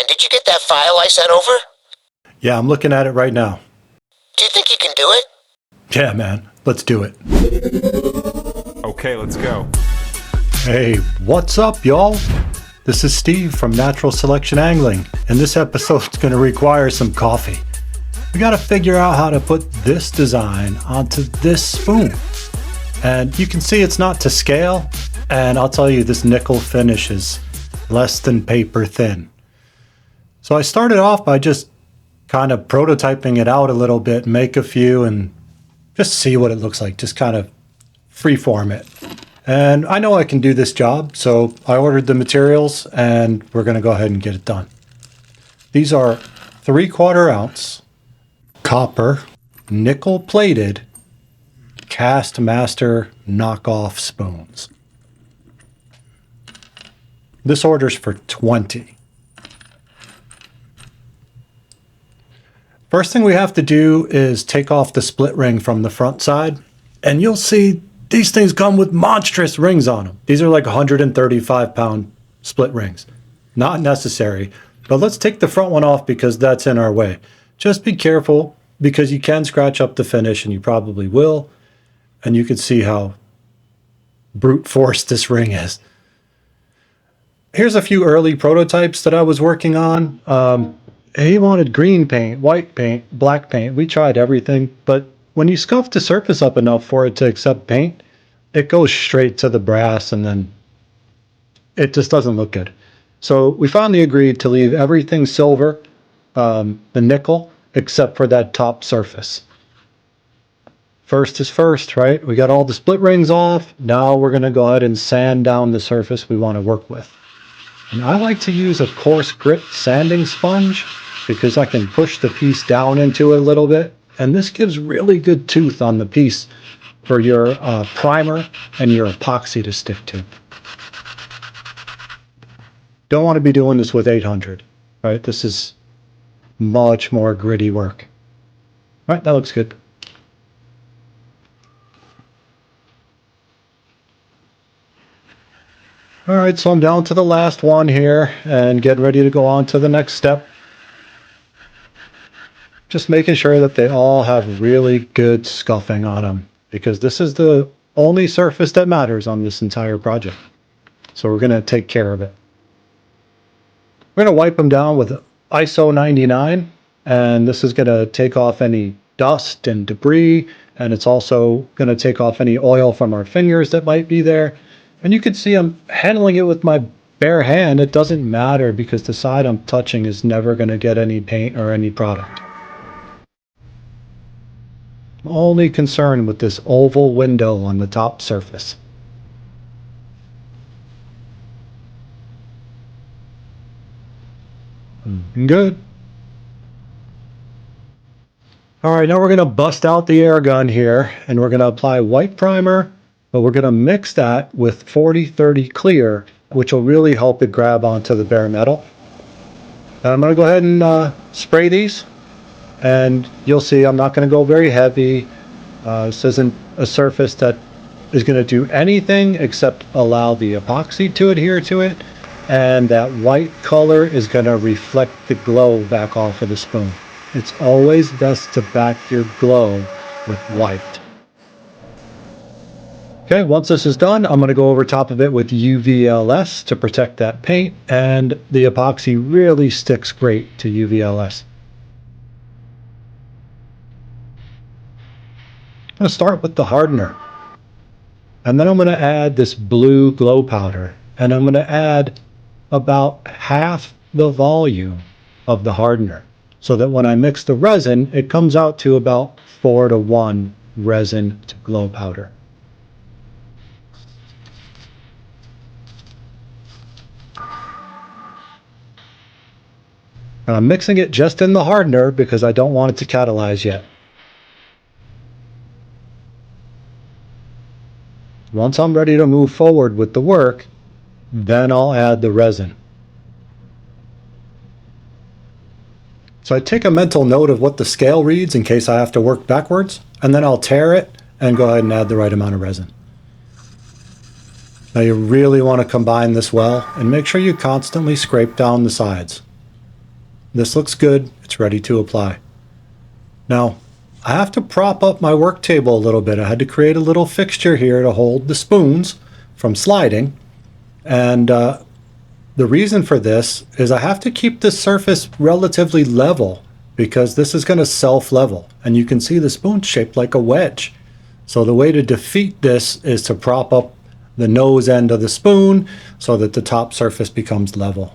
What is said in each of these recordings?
did you get that file I sent over? Yeah, I'm looking at it right now. Do you think you can do it? Yeah, man, let's do it. Okay, let's go. Hey, what's up, y'all? This is Steve from Natural Selection Angling, and this episode's going to require some coffee. We got to figure out how to put this design onto this spoon. And you can see it's not to scale, and I'll tell you, this nickel finish is less than paper thin. So I started off by just kind of prototyping it out a little bit, make a few, and just see what it looks like, just kind of freeform it. And I know I can do this job, so I ordered the materials, and we're going to go ahead and get it done. These are 3/4 ounce copper nickel plated Kastmaster knockoff spoons. This order's for 20. First thing we have to do is take off the split ring from the front side, and you'll see these things come with monstrous rings on them. These are like 135-pound split rings. Not necessary, but let's take the front one off because that's in our way. Just be careful because you can scratch up the finish, and you probably will, and you can see how brute force this ring is. Here's a few early prototypes that I was working on. He wanted green paint, white paint, black paint. We tried everything, but when you scuff the surface up enough for it to accept paint, it goes straight to the brass, and then it just doesn't look good. So we finally agreed to leave everything silver, the nickel, except for that top surface. First is first, right? We got all the split rings off. Now we're going to go ahead and sand down the surface we want to work with. And I like to use a coarse grit sanding sponge because I can push the piece down into it a little bit. And this gives really good tooth on the piece for your primer and your epoxy to stick to. Don't want to be doing this with 800, right? This is much more gritty work. All right, that looks good. All right, so I'm down to the last one here and getting ready to go on to the next step. Just making sure that they all have really good scuffing on them because this is the only surface that matters on this entire project. So we're going to take care of it. We're going to wipe them down with ISO 99, and this is going to take off any dust and debris, and it's also going to take off any oil from our fingers that might be there. And you can see I'm handling it with my bare hand. It doesn't matter because the side I'm touching is never going to get any paint or any product. I'm only concerned with this oval window on the top surface. Good. All right, now we're going to bust out the air gun here, and we're going to apply white primer, but we're going to mix that with 40-30 clear, which will really help it grab onto the bare metal. And I'm going to go ahead and spray these, and you'll see I'm not going to go very heavy. This isn't a surface that is going to do anything except allow the epoxy to adhere to it. And that white color is going to reflect the glow back off of the spoon. It's always best to back your glow with white. Okay, once this is done, I'm going to go over top of it with UVLS to protect that paint, and the epoxy really sticks great to UVLS. I'm going to start with the hardener, and then I'm going to add this blue glow powder, and I'm going to add about half the volume of the hardener so that when I mix the resin, it comes out to about 4:1 resin to glow powder. And I'm mixing it just in the hardener because I don't want it to catalyze yet. Once I'm ready to move forward with the work, then I'll add the resin. So I take a mental note of what the scale reads in case I have to work backwards, and then I'll tare it and go ahead and add the right amount of resin. Now you really want to combine this well and make sure you constantly scrape down the sides. This looks good. It's ready to apply. Now, I have to prop up my work table a little bit. I had to create a little fixture here to hold the spoons from sliding. And the reason for this is I have to keep the surface relatively level because this is going to self-level. And you can see the spoon shaped like a wedge. So the way to defeat this is to prop up the nose end of the spoon so that the top surface becomes level.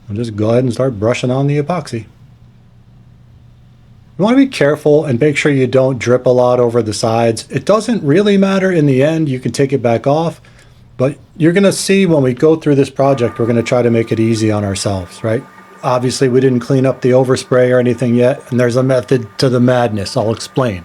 I'll just go ahead and start brushing on the epoxy. You want to be careful and make sure you don't drip a lot over the sides. It doesn't really matter in the end. You can take it back off, but you're going to see when we go through this project, we're going to try to make it easy on ourselves, right? Obviously, we didn't clean up the overspray or anything yet, and there's a method to the madness. I'll explain.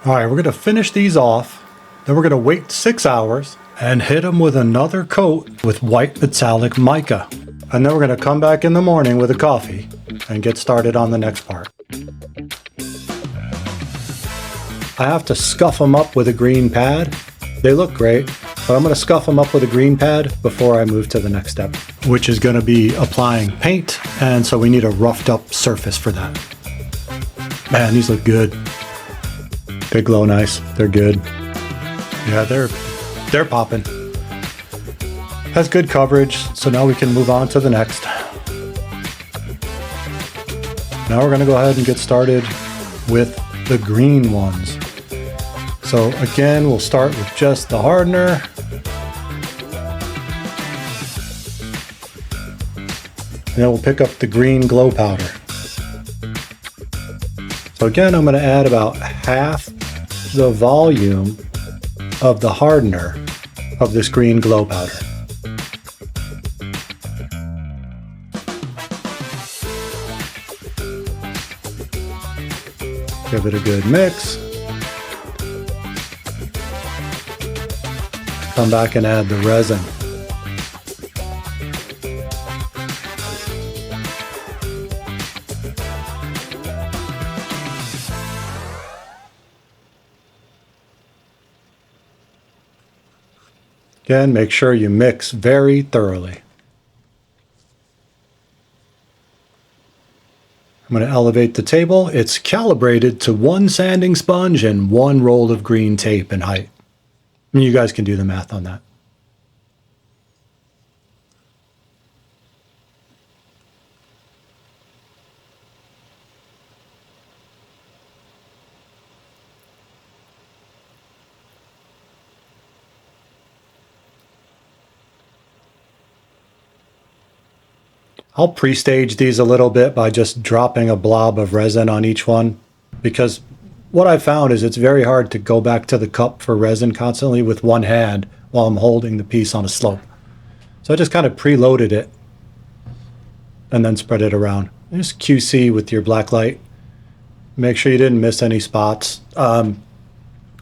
All right, we're going to finish these off. Then we're going to wait 6 hours and hit them with another coat with white metallic mica. And then we're going to come back in the morning with a coffee and get started on the next part. I have to scuff them up with a green pad. They look great, but I'm going to scuff them up with a green pad before I move to the next step, which is going to be applying paint. And so we need a roughed up surface for that. Man, these look good. They glow nice. They're good. Yeah, they're popping. Has good coverage, so now we can move on to the next. Now we're going to go ahead and get started with the green ones. So again, we'll start with just the hardener. And then we'll pick up the green glow powder. So again, I'm going to add about half the volume of the hardener of this green glow powder. Give it a good mix. Come back and add the resin. Again, make sure you mix very thoroughly. I'm going to elevate the table. It's calibrated to 1 sanding sponge and 1 roll of green tape in height. And you guys can do the math on that. I'll pre-stage these a little bit by just dropping a blob of resin on each one, because what I've found is it's very hard to go back to the cup for resin constantly with one hand while I'm holding the piece on a slope. So I just kind of preloaded it and then spread it around. Just QC with your black light. Make sure you didn't miss any spots. I'm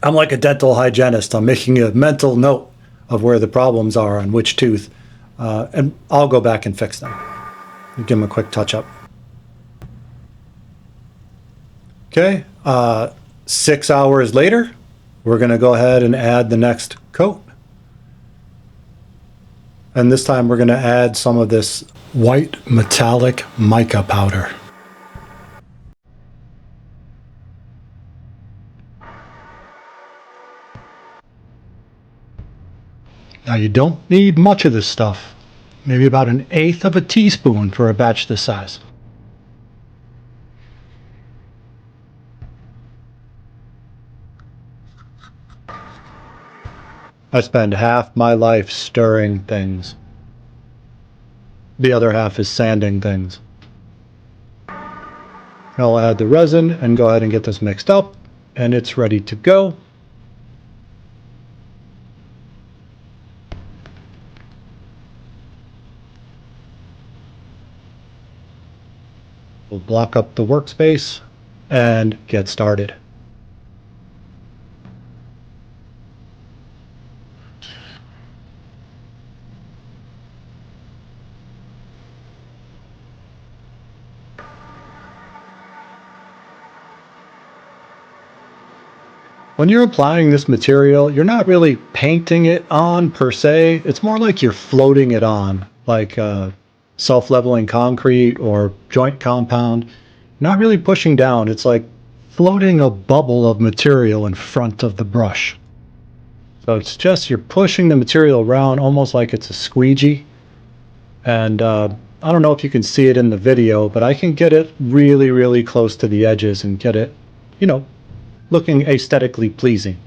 like a dental hygienist. I'm making a mental note of where the problems are on which tooth, and I'll go back and fix them. Give them a quick touch up. Okay, 6 hours later, we're going to go ahead and add the next coat. And this time we're going to add some of this white metallic mica powder. Now you don't need much of this stuff. Maybe about 1/8 of a teaspoon for a batch this size. I spend half my life stirring things. The other half is sanding things. I'll add the resin and go ahead and get this mixed up, and it's ready to go. We'll block up the workspace and get started. When you're applying this material, you're not really painting it on per se. It's more like you're floating it on, like self-leveling concrete or joint compound. Not really pushing down. It's like floating a bubble of material in front of the brush. So it's just you're pushing the material around almost like it's a squeegee. And I don't know if you can see it in the video, but I can get it really, really close to the edges and get it, you know, looking aesthetically pleasing.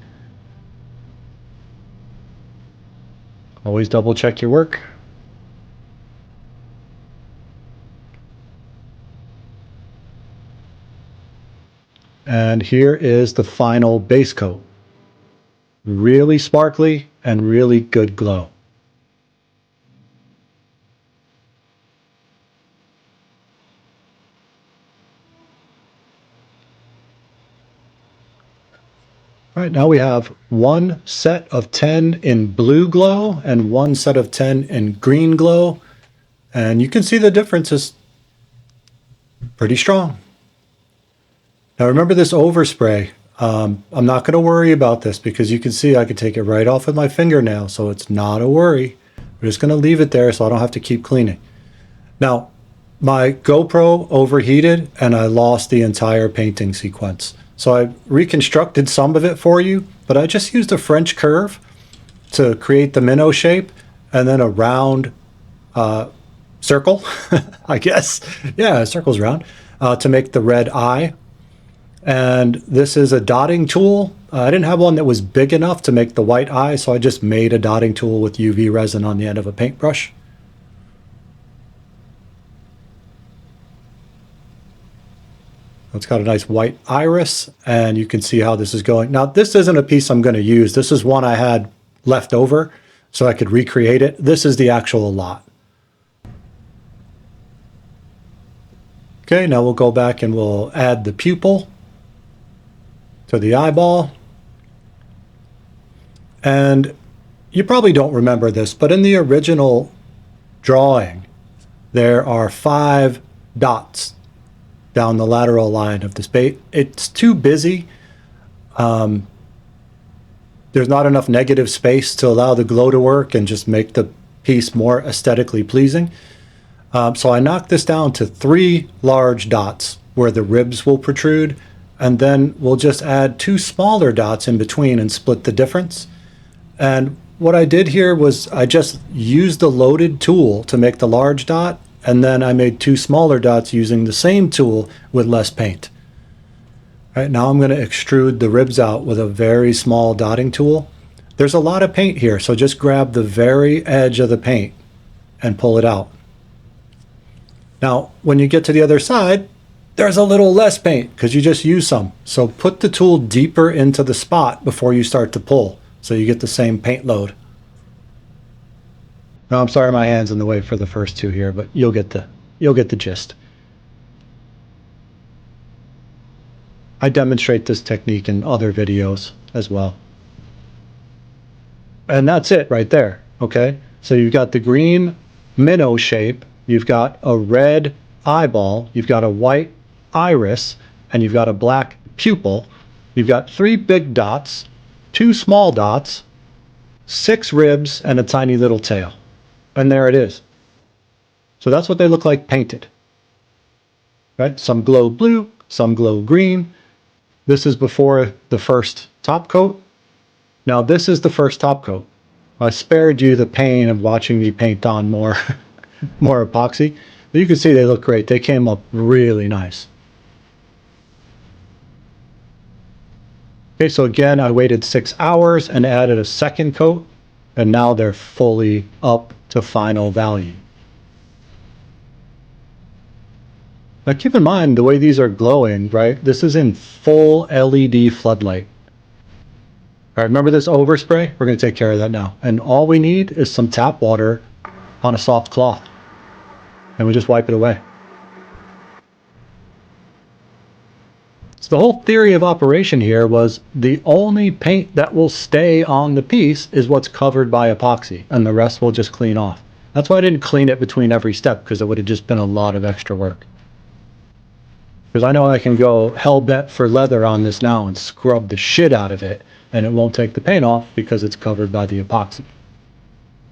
Always double check your work. And here is the final base coat. Really sparkly and really good glow. All right, now we have one set of 10 in blue glow and one set of 10 in green glow. And you can see the difference is pretty strong. Now remember this overspray. I'm not going to worry about this because you can see I can take it right off with my fingernail, so it's not a worry. We're just going to leave it there so I don't have to keep cleaning. Now, my GoPro overheated and I lost the entire painting sequence. So I reconstructed some of it for you, but I just used a French curve to create the minnow shape and then a round circle, I guess. Yeah, a circle's round, to make the red eye. And this is a dotting tool. I didn't have one that was big enough to make the white eye, so I just made a dotting tool with UV resin on the end of a paintbrush. It's got a nice white iris, and you can see how this is going. Now, this isn't a piece I'm going to use. This is one I had left over, so I could recreate it. This is the actual lot. Okay, now we'll go back and we'll add the pupil to the eyeball. And you probably don't remember this, but in the original drawing, there are 5 dots down the lateral line of this bait. It's too busy. There's not enough negative space to allow the glow to work and just make the piece more aesthetically pleasing. So I knocked this down to 3 large dots where the ribs will protrude, and then we'll just add 2 smaller dots in between and split the difference. And what I did here was I just used the loaded tool to make the large dot, and then I made 2 smaller dots using the same tool with less paint. All right, now I'm going to extrude the ribs out with a very small dotting tool. There's a lot of paint here, so just grab the very edge of the paint and pull it out. Now, when you get to the other side, there's a little less paint because you just used some. So put the tool deeper into the spot before you start to pull, so you get the same paint load. Now, I'm sorry my hand's in the way for the first 2 here, but you'll get the gist. I demonstrate this technique in other videos as well. And that's it right there, okay? So you've got the green minnow shape, you've got a red eyeball, you've got a white iris, and you've got a black pupil. You've got 3 big dots, 2 small dots, 6 ribs, and a tiny little tail. And there it is. So that's what they look like painted. Right? Some glow blue, some glow green. This is before the first top coat. Now this is the first top coat. I spared you the pain of watching me paint on more epoxy. But you can see they look great. They came up really nice. Okay, so again, I waited 6 hours and added a second coat, and now they're fully up to final value. Now keep in mind the way these are glowing, right? This is in full LED floodlight. All right, remember this overspray? We're going to take care of that now. And all we need is some tap water on a soft cloth. And we just wipe it away. So the whole theory of operation here was the only paint that will stay on the piece is what's covered by epoxy, and the rest will just clean off. That's why I didn't clean it between every step, because it would have just been a lot of extra work. Because I know I can go hell-bent for leather on this now and scrub the shit out of it, and it won't take the paint off because it's covered by the epoxy.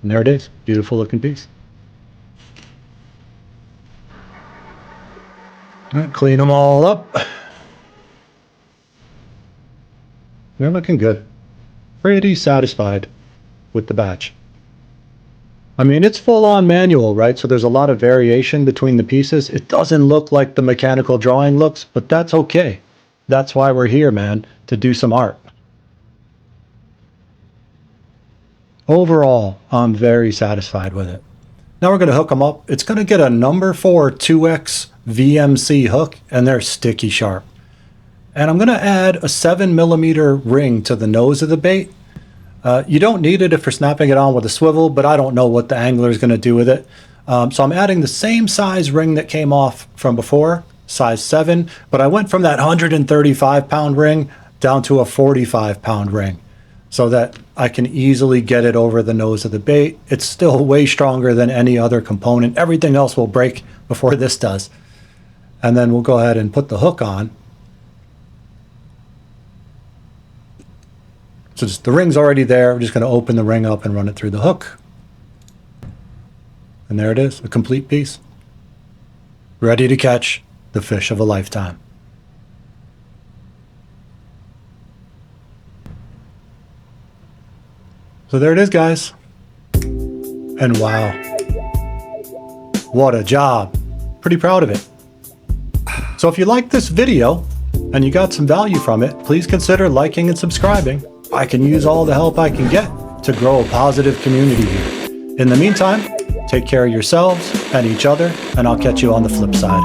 And there it is. Beautiful looking piece. All right, clean them all up. They're looking good. Pretty satisfied with the batch. I mean, it's full on manual, right? So there's a lot of variation between the pieces. It doesn't look like the mechanical drawing looks, but that's okay. That's why we're here, man, to do some art. Overall, I'm very satisfied with it. Now we're going to hook them up. It's going to get a number 4 2X VMC hook, and they're sticky sharp. And I'm going to add a 7mm ring to the nose of the bait. You don't need it if you're snapping it on with a swivel, but I don't know what the angler is going to do with it. So I'm adding the same size ring that came off from before, size 7, but I went from that 135-pound ring down to a 45-pound ring so that I can easily get it over the nose of the bait. It's still way stronger than any other component. Everything else will break before this does. And then we'll go ahead and put the hook on. So just the ring's already there. We're just going to open the ring up and run it through the hook. And there it is, a complete piece. Ready to catch the fish of a lifetime. So there it is, guys. And wow, what a job. Pretty proud of it. So if you liked this video and you got some value from it, please consider liking and subscribing. I can use all the help I can get to grow a positive community here. In the meantime, take care of yourselves and each other, and I'll catch you on the flip side.